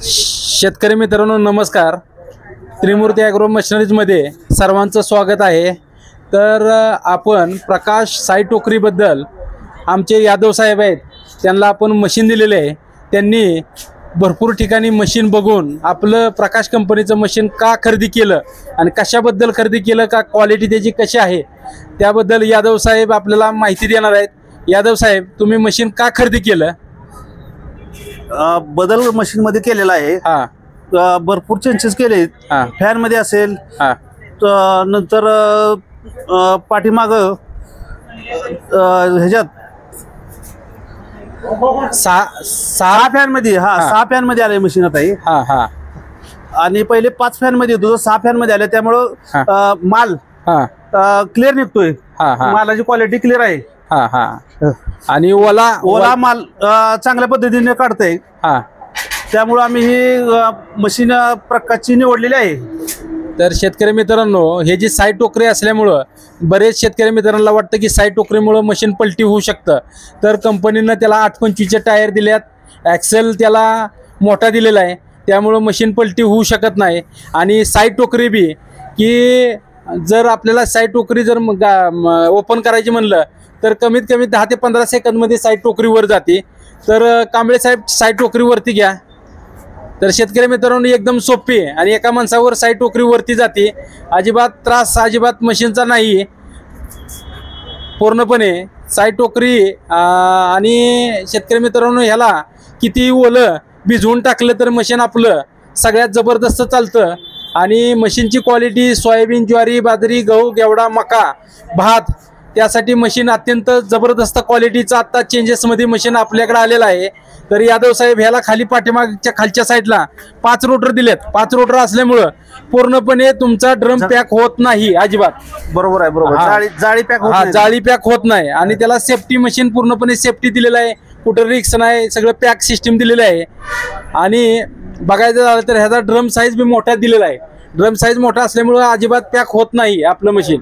शेतकरी मित्रांनो नमस्कार. त्रिमूर्ती ॲग्रो मशिनरीजमध्ये सर्वांचं स्वागत आहे. तर आपण प्रकाश साई टोकरीबद्दल आमचे यादव साहेब आहेत, त्यांना आपण मशीन दिलेले आहे. त्यांनी भरपूर ठिकाणी मशीन बघून आपलं प्रकाश कंपनीचं मशीन का खरेदी केलं आणि कशाबद्दल खरेदी केलं, का क्वालिटी त्याची कशी आहे त्याबद्दल यादव साहेब आपल्याला माहिती देणार आहेत. यादव साहेब, तुम्ही मशीन का खरेदी केलं? बदल मशीन मध्ये केलेला आहे. भरपूर चेंजेस केले. फॅन मध्ये असेल, नंतर पाठीमाग ह्याच्यात सहा फॅन मध्ये सहा फॅन मध्ये आले मशीन आता. आणि पहिले 5 फॅन मध्ये होतो, 6 फॅन मध्ये आले. त्यामुळं माल क्लिअर निघतोय. मालाची क्वालिटी क्लिअर आहे. आणि ओला माल चांगल्या पद्धतीने काढतंय. त्यामुळे आम्ही ही मशीन प्रकाशची निवडलेली आहे. तर शेतकरी मित्रांनो, हे जी साई टोकरी असल्यामुळं बरेच शेतकरी मित्रांना वाटतं की साई टोकरीमुळं मशीन पलटी होऊ शकतं. तर कंपनीनं त्याला 825चे टायर दिल्यात, ॲक्सेल त्याला मोठा दिलेला आहे, त्यामुळं मशीन पलटी होऊ शकत नाही. आणि साई टोकरी बी की जर आपल्याला साई टोकरी जर ओपन करायची म्हणलं तर कमीत कमी 10 ते 15 सेकंदमध्ये साई टोकरी वर जाते. तर कांबळे साहेब, साई टोकरी वरती घ्या. तर शेतकरी मित्रांनो एकदम सोपी आहे आणि एका माणसावर साई टोकरी वरती जाते. अजिबात त्रास अजिबात मशीनचा नाही. पूर्णपणे साई टोकरी. आणि शेतकरी मित्रांनो, ह्याला किती ओलं भिजवून टाकलं तर मशीन आपलं सगळ्यात जबरदस्त चालतं. आणि मशीनची क्वालिटी सोयाबीन, ज्वारी, बाजरी, गहू, गेवडा, मका, भात त्यासाठी मशीन अत्यंत जबरदस्त क्वालिटीचं आत्ता चेंजेसमध्ये मशीन आपल्याकडे आलेलं आहे. तर यादव साहेब, ह्याला खाली पाठीमागच्या खालच्या साईडला 5 रोटर दिलेत. 5 रोटर असल्यामुळं पूर्णपणे तुमचा ड्रम पॅक होत नाही अजिबात. बरोबर आहे, बरोबर. जाळी पॅक होत नाही. आणि त्याला सेफ्टी मशीन पूर्णपणे सेफ्टी दिलेलं आहे. कुठं रिक्स नाही, सगळं पॅक सिस्टीम दिलेलं आहे. आणि बघायचं झालं तर ह्याचा ड्रम साईज बी मोठा दिलेला आहे. ड्रम साईज मोठा असल्यामुळं अजिबात पॅक होत नाही आपलं मशीन.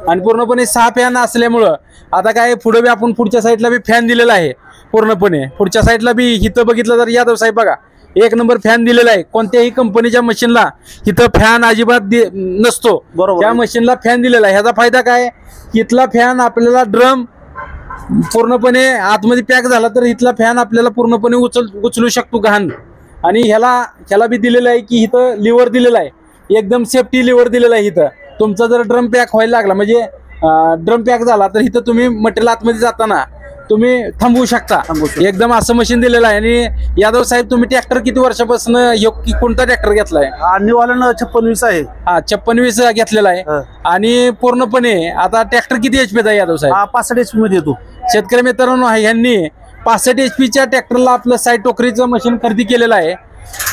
आणि पूर्णपणे 6 फॅन असल्यामुळं आता काय पुढे बी आपण पुढच्या साईडला बी फॅन दिलेला आहे. पूर्णपणे पुढच्या साईडला बी इथं बघितलं तर यादव साहेब बघा, 1 नंबर फॅन दिलेला आहे. कोणत्याही कंपनीच्या मशीनला इथं फॅन अजिबात नसतो, त्या मशीनला फॅन दिलेला आहे. ह्याचा फायदा काय, इथला फॅन आपल्याला ड्रम पूर्णपणे आतमध्ये पॅक झाला तर इथला फॅन आपल्याला पूर्णपणे उचलू शकतो घाण. आणि ह्याला बी दिलेलं आहे की इथं लिव्हर दिलेला आहे, एकदम सेफ्टी लिव्हर दिलेला आहे. इथं तुमचा जर ड्रम पॅक व्हायला लागला, म्हणजे ड्रम पॅक झाला, तर इथं तुम्ही मटेरियल आतमध्ये जाताना तुम्ही थांबवू शकता. एकदम असं मशीन दिलेलं आहे. आणि यादव साहेब, तुम्ही ट्रॅक्टर किती वर्षापासून कोणता ट्रॅक्टर घेतलाय? निवालन 56-20 आहे. 56-20 घेतलेला आहे. आणि पूर्णपणे आता ट्रॅक्टर किती HP आहे यादव साहेब? 65 HP मध्ये येतो. शेतकरी मित्रांनो, ह्यांनी 65 HPच्या ट्रॅक्टरला आपलं साई टोकरीचं मशीन खरेदी केलेलं आहे.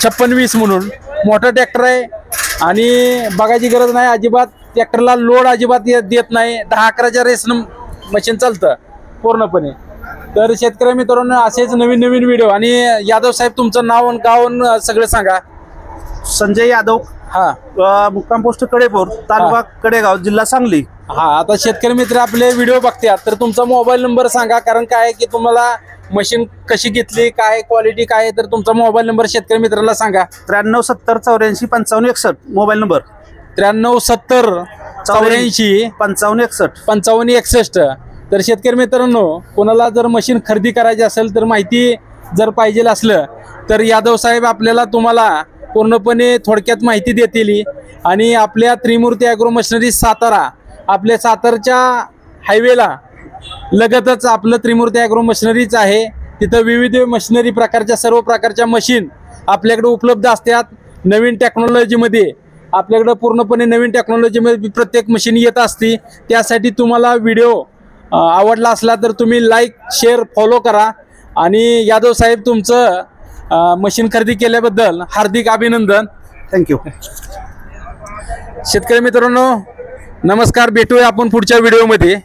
56-20 म्हणून मोठं ट्रॅक्टर आहे. आणि बघायची गरज नाही अजिबात, ट्रॅक्टरला लोड अजिबात देत नाही. 10-11च्या रेसनं मशीन चालतं पूर्णपणे. तर शेतकरी मित्रांनो, असेच नवीन नवीन व्हिडिओ. आणि यादव साहेब, तुमचं नाव आणि गाव सगळं सांगा. संजय यादव, मुक्काम पोस्ट कडेपूर, तालुका कडेगाव, जिल्हा सांगली. आता शेतकरी मित्र आपले व्हिडिओ बघतात तर तुमचा मोबाईल नंबर सांगा. कारण काय की तुम्हाला मशीन कशी घेतली, काय क्वालिटी काय, तर तुमचा मोबाईल नंबर शेतकरी मित्रांना सांगा. 93 70 84 55 61 मोबाईल नंबर. 93 70 84 55 61 55 61. तर शेतकरी मित्रांनो, कोणाला जर मशीन खरेदी करायची असेल तर माहिती जर पाहिजे असलं तर यादव साहेब आपल्याला तुम्हाला पूर्णपणे थोडक्यात माहिती देतील. आणि आपल्या त्रिमूर्ती ॲग्रो मशिनरी सातारा, आपल्या सातारच्या हायवेला लगतच आपलं त्रिमूर्ती ॲग्रो मशिनरीच आहे. तिथं विविध मशिनरी प्रकारच्या सर्व प्रकारच्या मशीन आपल्याकडे उपलब्ध असतात. नवीन टेक्नॉलॉजीमध्ये आपल्याकडं पूर्णपणे नवीन टेक्नॉलॉजीमध्ये प्रत्येक मशीन येत असते. त्यासाठी तुम्हाला व्हिडिओ आवडला असला तर तुम्ही लाईक, शेअर, फॉलो करा. आणि यादव साहेब, तुमचं मशीन खरेदी केल्याबद्दल हार्दिक अभिनंदन. थँक्यू. शेतकरी मित्रांनो नमस्कार, भेटूया आपण पुढच्या व्हिडिओमध्ये.